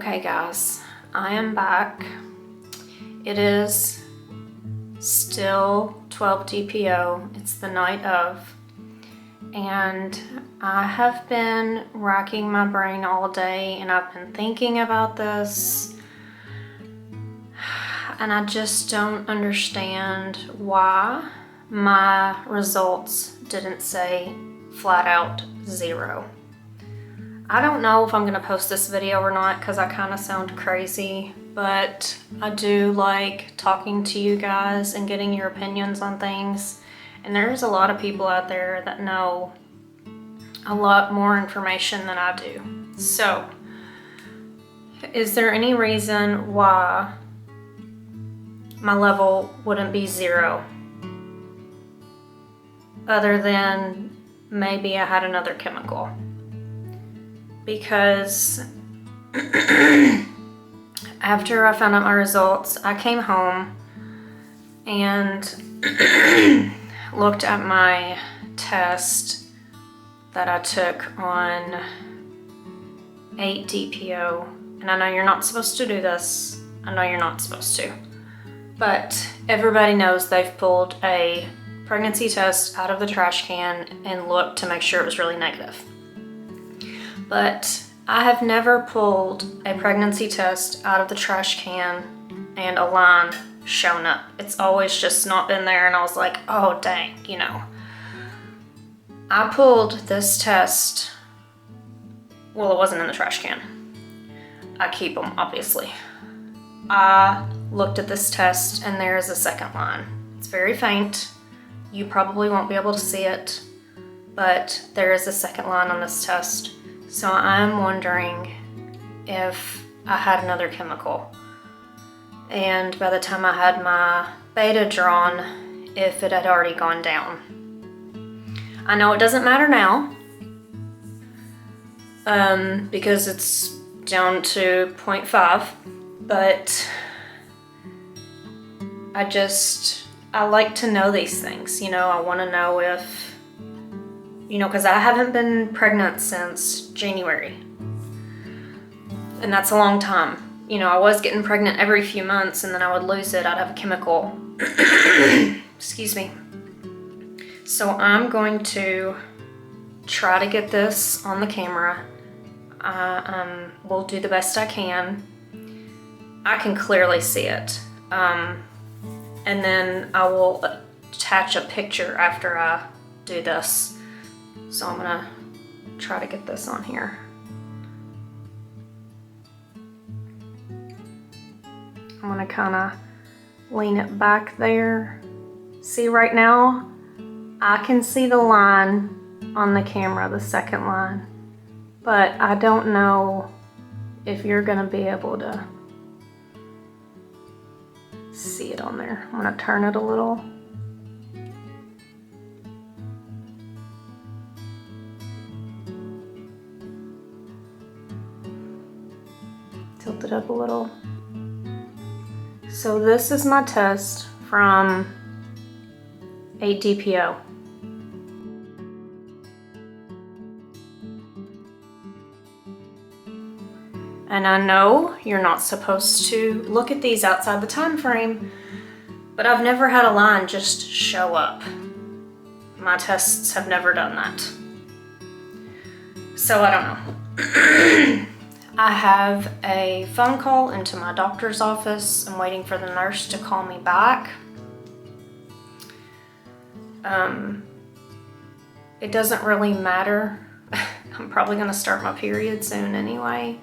Okay guys, I am back. It is still 12 DPO. It's the night of, and I have been racking my brain all day and I've been thinking about this, and I just don't understand why my results didn't say flat out 0. I don't know if I'm gonna post this video or not because I kind of sound crazy, but I do like talking to you guys and getting your opinions on things. And there's a lot of people out there that know a lot more information than I do. So, is there any reason why my level wouldn't be 0? Other than maybe I had another chemical. Because after I found out my results, I came home and looked at my test that I took on 8 DPO. And I know you're not supposed to do this. I know you're not supposed to. But everybody knows they've pulled a pregnancy test out of the trash can and looked to make sure it was really negative. But I have never pulled a pregnancy test out of the trash can and a line shown up. It's always just not been there, and I was like, oh dang, you know. I pulled this test, well, it wasn't in the trash can. I keep them, obviously. I looked at this test and there is a second line. It's very faint. You probably won't be able to see it, but there is a second line on this test. So I'm wondering if I had another chemical. And by the time I had my beta drawn, if it had already gone down. I know it doesn't matter now, because it's down to 0.5, but I like to know these things, you know. I want to know if, you know, because I haven't been pregnant since January. And that's a long time. You know, I was getting pregnant every few months and then I would lose it. I'd have a chemical. Excuse me. So I'm going to try to get this on the camera. Will do the best I can. I can clearly see it. And then I will attach a picture after I do this. So I'm gonna try to get this on here. I'm gonna kinda lean it back there. See, right now, I can see the line on the camera, the second line, but I don't know if you're gonna be able to see it on there. I'm gonna turn it a little. Tilt it up a little. So this is my test from 8 DPO. And I know you're not supposed to look at these outside the time frame, but I've never had a line just show up. My tests have never done that. So I don't know. I have a phone call into my doctor's office. I'm waiting for the nurse to call me back. It doesn't really matter. I'm probably gonna start my period soon anyway,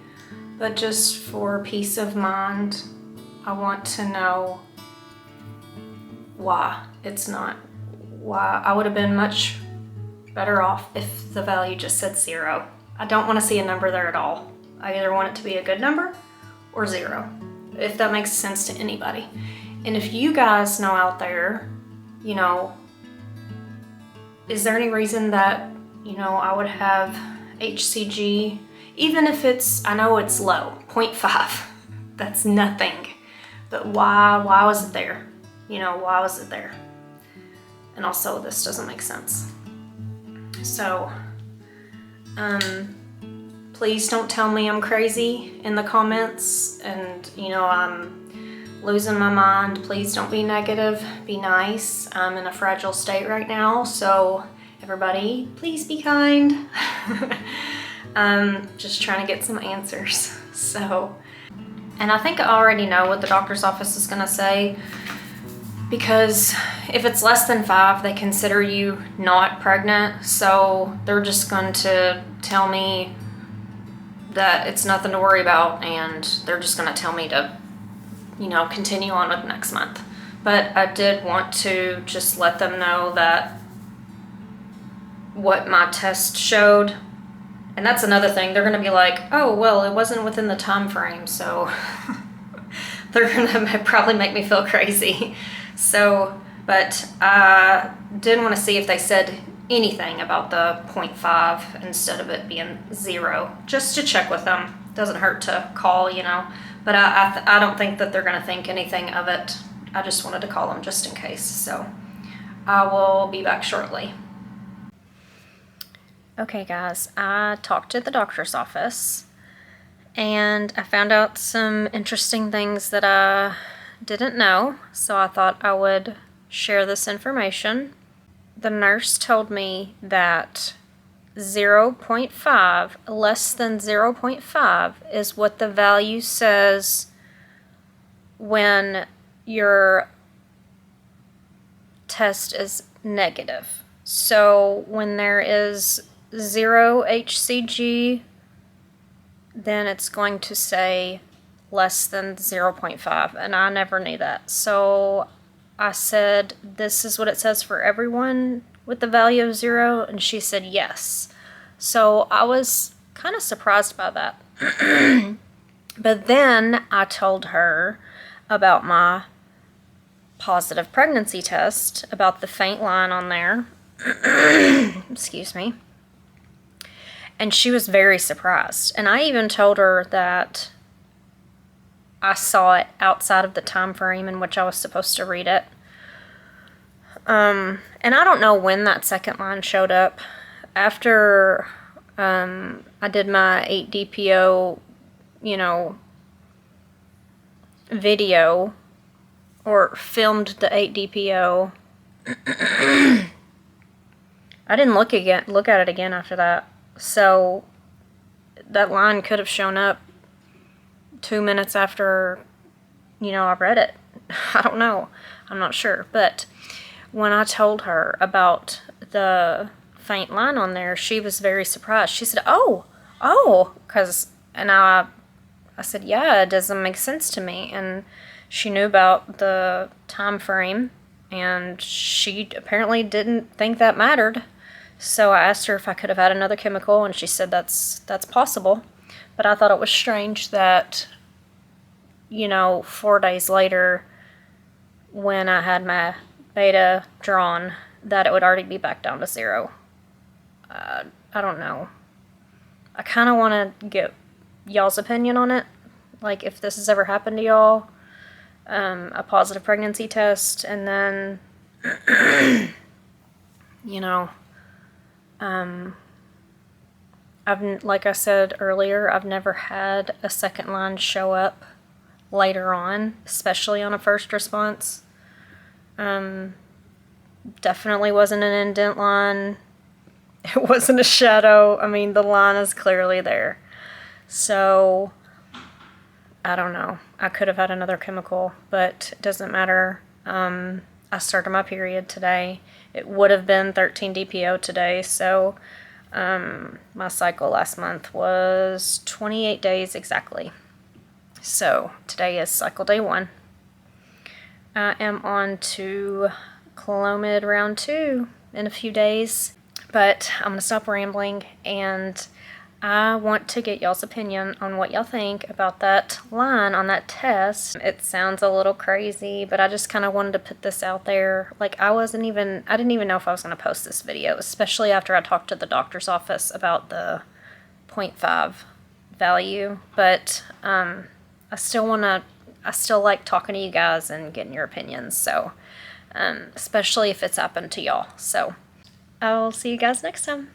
but just for peace of mind, I want to know why it's not. Why I would have been much better off if the value just said 0. I don't want to see a number there at all. I either want it to be a good number or 0, if that makes sense to anybody. And if you guys know out there, you know, is there any reason that, you know, I would have HCG, even if it's, I know it's low, 0.5, that's nothing, but why was it there? You know, why was it there? And also, this doesn't make sense. So, Please don't tell me I'm crazy in the comments and, you know, I'm losing my mind. Please don't be negative. Be nice. I'm in a fragile state right now, so everybody, please be kind. I'm just trying to get some answers. So, and I think I already know what the doctor's office is gonna say, because if it's less than 5, they consider you not pregnant. So they're just going to tell me that it's nothing to worry about, and they're just going to tell me to, you know, continue on with next month. But I did want to just let them know that what my test showed, and that's another thing, they're going to be like, oh, well, it wasn't within the time frame, so they're going to probably make me feel crazy. So, but I did want to see if they said anything about the 0.5 instead of it being 0, just to check with them. Doesn't hurt to call, you know, but I don't think that they're going to think anything of it. I just wanted to call them just in case. So I will be back shortly. Okay guys, I talked to the doctor's office and I found out some interesting things that I didn't know, so I thought I would share this information. The nurse told me that 0.5, less than 0.5, is what the value says when your test is negative. So when there is 0 HCG, then it's going to say less than 0.5, and I never knew that. So I said, this is what it says for everyone with the value of 0, and she said yes. So I was kind of surprised by that. But then I told her about my positive pregnancy test, about the faint line on there. Excuse me. And she was very surprised. And I even told her that I saw it outside of the time frame in which I was supposed to read it. And I don't know when that second line showed up. After I did my 8-DPO, you know, video, or filmed the 8-DPO, I didn't look at it again after that. So that line could have shown up 2 minutes after, you know, I read it. I don't know. I'm not sure. But when I told her about the faint line on there, she was very surprised. She said, oh, and I said, yeah, it doesn't make sense to me. And she knew about the time frame, and she apparently didn't think that mattered. So I asked her if I could have had another chemical, and she said that's possible. But I thought it was strange that, you know, 4 days later, when I had my beta drawn, that it would already be back down to 0. I don't know. I kind of want to get y'all's opinion on it. Like, if this has ever happened to y'all, a positive pregnancy test, and then, you know, like I said earlier, I've never had a second line show up later on, especially on a first response. Definitely wasn't an indent line. It wasn't a shadow. I mean, the line is clearly there. So, I don't know. I could have had another chemical, but it doesn't matter. I started my period today. It would have been 13 DPO today, so my cycle last month was 28 days exactly. So today is cycle day 1. I am on to Clomid round 2 in a few days, but I'm going to stop rambling, and I want to get y'all's opinion on what y'all think about that line on that test. It sounds a little crazy, but I just kind of wanted to put this out there. Like, I didn't even know if I was going to post this video, especially after I talked to the doctor's office about the 0.5 value. But I still like talking to you guys and getting your opinions. So, especially if it's happened to y'all. So, I'll see you guys next time.